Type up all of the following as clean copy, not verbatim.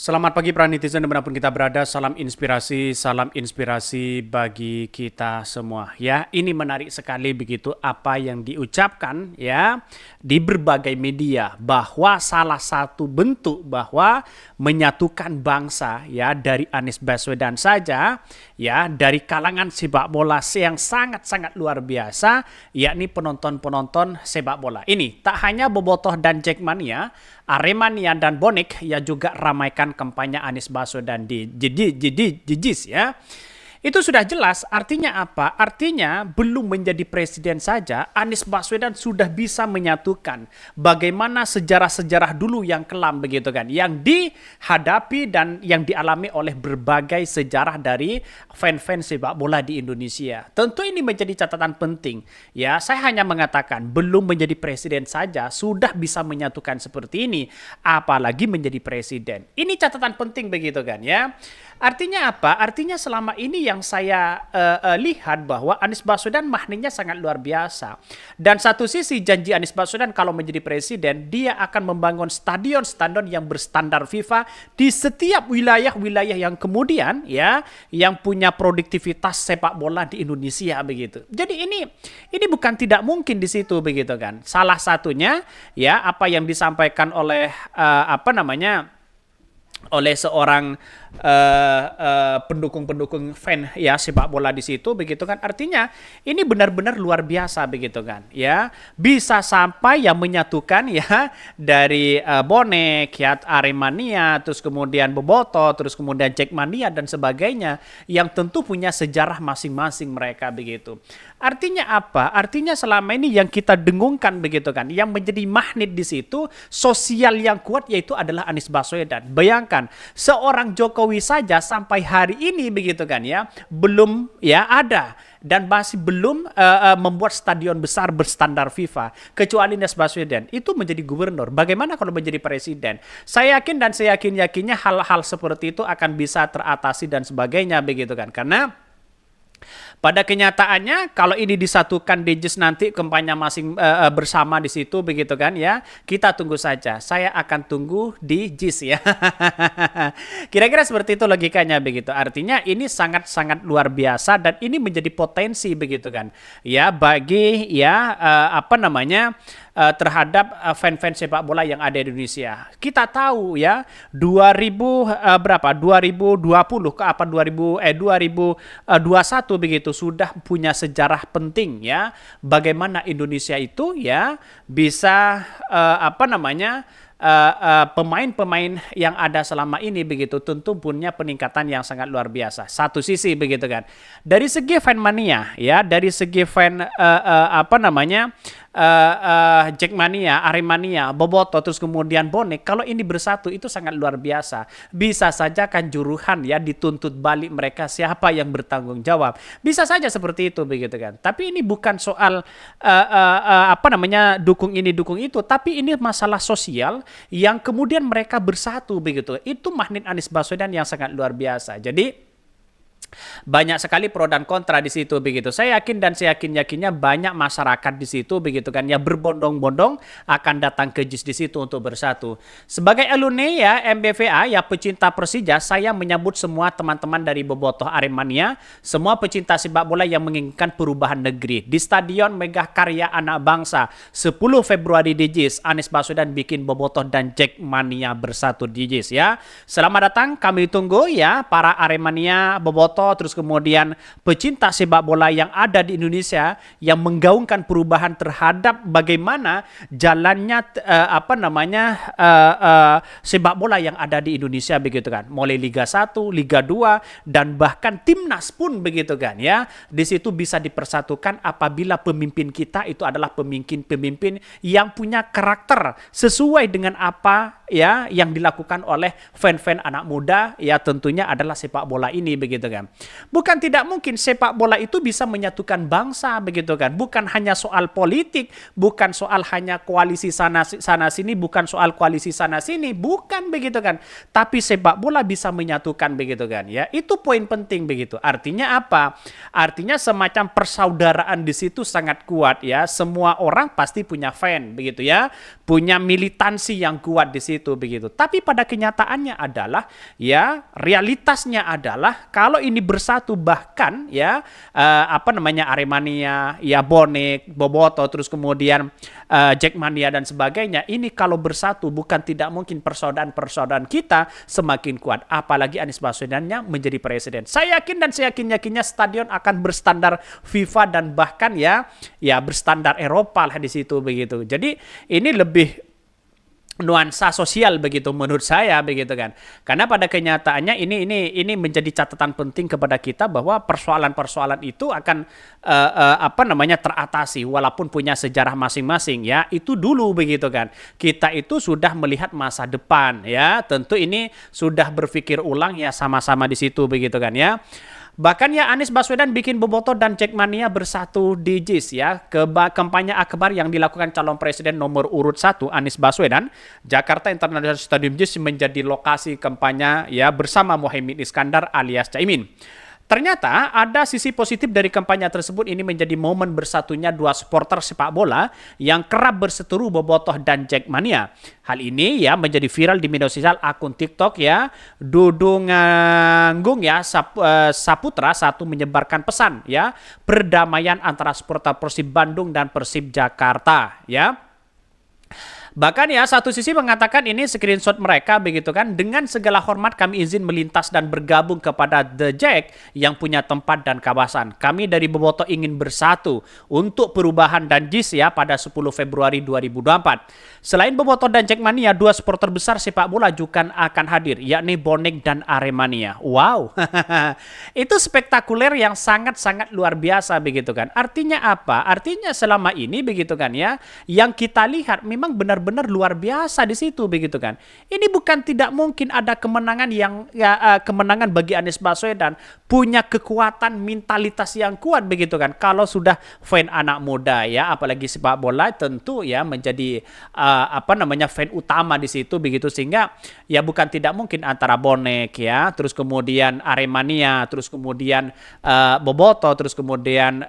Selamat pagi para netizen dimanapun kita berada, salam inspirasi bagi kita semua. Ya, ini menarik sekali begitu apa yang diucapkan ya di berbagai media bahwa salah satu bentuk bahwa menyatukan bangsa ya dari Anies Baswedan saja ya dari kalangan sepak bola yang sangat-sangat luar biasa yakni penonton-penonton sepak bola. Ini tak hanya Bobotoh dan Jackmania, Aremania dan Bonek yang juga ramaikan kampanye Anies Baswedan di Jijis ya. Itu sudah jelas, artinya apa? Artinya belum menjadi presiden saja, Anies Baswedan sudah bisa menyatukan bagaimana sejarah-sejarah dulu yang kelam begitu kan, yang dihadapi dan yang dialami oleh berbagai sejarah dari fan-fan sepak bola di Indonesia. Tentu ini menjadi catatan penting. Ya, saya hanya mengatakan belum menjadi presiden saja sudah bisa menyatukan seperti ini, apalagi menjadi presiden. Ini catatan penting begitu kan ya. Artinya apa? Artinya selama ini yang saya lihat bahwa Anies Baswedan magnetnya sangat luar biasa. Dan satu sisi janji Anies Baswedan kalau menjadi presiden, dia akan membangun stadion-stadion yang berstandar FIFA di setiap wilayah-wilayah yang kemudian ya yang punya produktivitas sepak bola di Indonesia begitu. Jadi ini bukan tidak mungkin di situ begitu kan. Salah satunya ya apa yang disampaikan oleh oleh seorang pendukung-pendukung fan ya sepak bola di situ begitu kan, artinya ini benar-benar luar biasa begitu kan ya, bisa sampai yang menyatukan ya dari Bonek ya Aremania terus kemudian Bobotoh terus kemudian Jackmania dan sebagainya yang tentu punya sejarah masing-masing mereka begitu. Artinya apa? Artinya selama ini yang kita dengungkan begitu kan, yang menjadi magnet di situ sosial yang kuat yaitu adalah Anies Baswedan. Bayangkan seorang Jokowi saja sampai hari ini begitu kan ya belum ya ada dan masih belum membuat stadion besar berstandar FIFA kecuali Anies Baswedan itu menjadi gubernur. Bagaimana kalau menjadi presiden? Saya yakin dan saya yakinnya hal-hal seperti itu akan bisa teratasi dan sebagainya begitu kan, karena pada kenyataannya kalau ini disatukan di JIS nanti kampanye masing bersama di situ begitu kan ya. Kita tunggu saja. Saya akan tunggu di JIS ya. Kira-kira seperti itu logikanya begitu. Artinya ini sangat-sangat luar biasa dan ini menjadi potensi begitu kan. Ya bagi ya terhadap fan-fan sepak bola yang ada di Indonesia. Kita tahu ya 2020 ke apa 2021 begitu sudah punya sejarah penting ya bagaimana Indonesia itu ya bisa pemain-pemain yang ada selama ini begitu tentu punya peningkatan yang sangat luar biasa. Satu sisi begitu kan. Dari segi fan mania ya, dari segi fan Jackmania, Aremania, Bobotoh, terus kemudian Bonek, kalau ini bersatu itu sangat luar biasa. Bisa saja kan juruhan ya dituntut balik mereka siapa yang bertanggung jawab. Bisa saja seperti itu begitu kan. Tapi ini bukan soal dukung ini dukung itu, tapi ini masalah sosial yang kemudian mereka bersatu begitu. Itu magnet Anies Baswedan yang sangat luar biasa. Jadi banyak sekali pro dan kontra di situ begitu. Saya yakin dan saya yakinnya banyak masyarakat di situ begitu kan yang berbondong-bondong akan datang ke JIS di situ untuk bersatu. Sebagai alumni ya MBVA ya pecinta Persija, saya menyambut semua teman-teman dari Bobotoh Aremania, semua pecinta sepak bola yang menginginkan perubahan negeri di Stadion Megakarya Anak Bangsa 10 Februari di JIS. Anies Baswedan bikin Bobotoh dan Jackmania bersatu di JIS ya. Selamat datang, kami tunggu ya para Aremania, Bobotoh terus kemudian pecinta sepak bola yang ada di Indonesia yang menggaungkan perubahan terhadap bagaimana jalannya sepak bola yang ada di Indonesia begitu kan, mulai Liga 1, Liga 2 dan bahkan timnas pun begitu kan ya. Di situ bisa dipersatukan apabila pemimpin kita itu adalah pemimpin yang punya karakter sesuai dengan apa ya yang dilakukan oleh fan-fan anak muda ya tentunya adalah sepak bola ini begitu kan. Bukan tidak mungkin sepak bola itu bisa menyatukan bangsa begitu kan. Bukan hanya soal politik, bukan soal hanya koalisi sana sini, bukan soal koalisi sana sini, bukan begitu kan. Tapi sepak bola bisa menyatukan begitu kan ya. Itu poin penting begitu. Artinya apa? Artinya semacam persaudaraan di situ sangat kuat ya. Semua orang pasti punya fan begitu ya. Punya militansi yang kuat di situ. situ begitu. Tapi pada kenyataannya adalah ya realitasnya adalah kalau ini bersatu bahkan ya Aremania, ya Bonek, Boboto, terus kemudian Jackmania dan sebagainya, ini kalau bersatu bukan tidak mungkin persaudaraan kita semakin kuat. Apalagi Anies Baswedannya menjadi presiden. Saya yakin dan saya yakinnya stadion akan berstandar FIFA dan bahkan ya berstandar Eropa lah di situ begitu. Jadi ini lebih nuansa sosial begitu menurut saya begitu kan. Karena pada kenyataannya ini menjadi catatan penting kepada kita bahwa persoalan-persoalan itu akan teratasi walaupun punya sejarah masing-masing ya. Itu dulu begitu kan. Kita itu sudah melihat masa depan ya. Tentu ini sudah berpikir ulang ya sama-sama di situ begitu kan ya. Bahkan ya Anies Baswedan bikin Boboto dan Jackmania bersatu di JIS ya. Kampanye akbar yang dilakukan calon presiden nomor urut 1 Anies Baswedan, Jakarta International Stadium JIS menjadi lokasi kampanye ya bersama Muhaimin Iskandar alias Caimin. Ternyata ada sisi positif dari kampanye tersebut. Ini menjadi momen bersatunya dua supporter sepak bola yang kerap berseteru Bobotoh dan Jackmania. Hal ini ya menjadi viral di media sosial akun TikTok ya. Dudu Nganggung ya Saputra satu menyebarkan pesan ya perdamaian antara supporter Persib Bandung dan Persib Jakarta ya. Bahkan ya satu sisi mengatakan ini screenshot mereka begitu kan. Dengan segala hormat kami izin melintas dan bergabung kepada The Jack yang punya tempat dan kawasan. Kami dari Boboto ingin bersatu untuk perubahan dan JIS ya pada 10 Februari 2024. Selain Boboto dan Jackmania, dua supporter besar sepak bola juga akan hadir yakni Bonek dan Aremania. Wow. Itu spektakuler yang sangat-sangat luar biasa begitu kan. Artinya apa? Artinya selama ini begitu kan ya, yang kita lihat memang benar-benar luar biasa di situ begitu kan. Ini bukan tidak mungkin ada kemenangan yang kemenangan bagi Anies Baswedan, punya kekuatan mentalitas yang kuat begitu kan. Kalau sudah fan anak muda ya, apalagi sepak bola tentu ya menjadi fan utama di situ begitu, sehingga ya bukan tidak mungkin antara Bonek ya, terus kemudian Aremania, terus kemudian Boboto, terus kemudian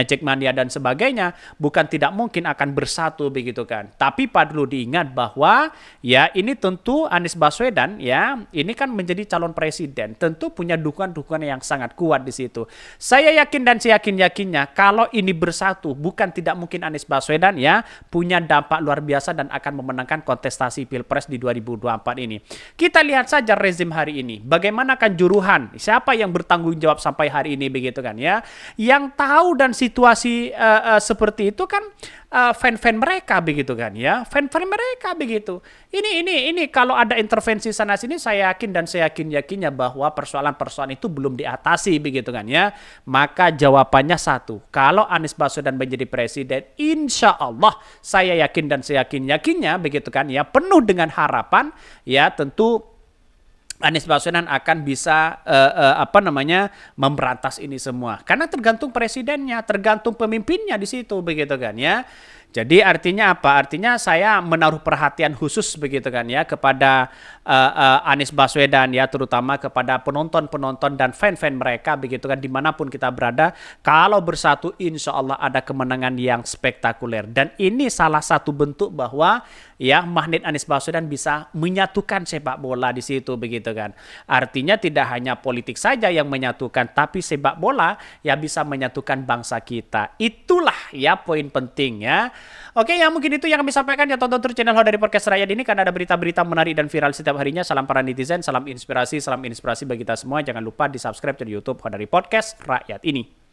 Jackmania dan sebagainya, bukan tidak mungkin akan bersatu begitu kan. Tapi perlu diingat bahwa ya ini tentu Anies Baswedan ya ini kan menjadi calon presiden, tentu punya dukungan yang sangat kuat di situ. Saya yakin dan saya yakinnya kalau ini bersatu bukan tidak mungkin Anies Baswedan ya punya dampak luar biasa dan akan memenangkan kontestasi Pilpres di 2024 ini. Kita lihat saja rezim hari ini, bagaimana kan juruhan, siapa yang bertanggung jawab sampai hari ini begitu kan ya. Yang tahu dan situasi seperti itu kan fan-fan mereka begitu kan ya, fan-fan mereka begitu. Ini kalau ada intervensi sana sini, saya yakin dan saya yakinnya bahwa persoalan-persoalan itu belum diatasi begitu kan ya. Maka jawabannya satu, kalau Anies Baswedan menjadi presiden, insya Allah saya yakin dan saya yakinnya begitu kan ya, penuh dengan harapan ya, tentu Anies Baswedan akan bisa memberantas ini semua. Karena tergantung presidennya, tergantung pemimpinnya di situ begitu kan ya. Jadi artinya apa? Artinya saya menaruh perhatian khusus begitu kan ya kepada Anies Baswedan ya, terutama kepada penonton-penonton dan fan-fan mereka begitu kan, dimanapun kita berada. Kalau bersatu insya Allah ada kemenangan yang spektakuler. Dan ini salah satu bentuk bahwa ya magnet Anies Baswedan bisa menyatukan sepak bola di situ begitu kan. Artinya tidak hanya politik saja yang menyatukan, tapi sepak bola ya bisa menyatukan bangsa kita. Itulah ya poin penting ya. Oke, ya mungkin itu yang kami sampaikan ya. Tonton terus channel Ho dari Podcast Rakyat ini karena ada berita-berita menarik dan viral setiap harinya. Salam para netizen, salam inspirasi bagi kita semua. Jangan lupa di subscribe di YouTube Ho dari Podcast Rakyat ini.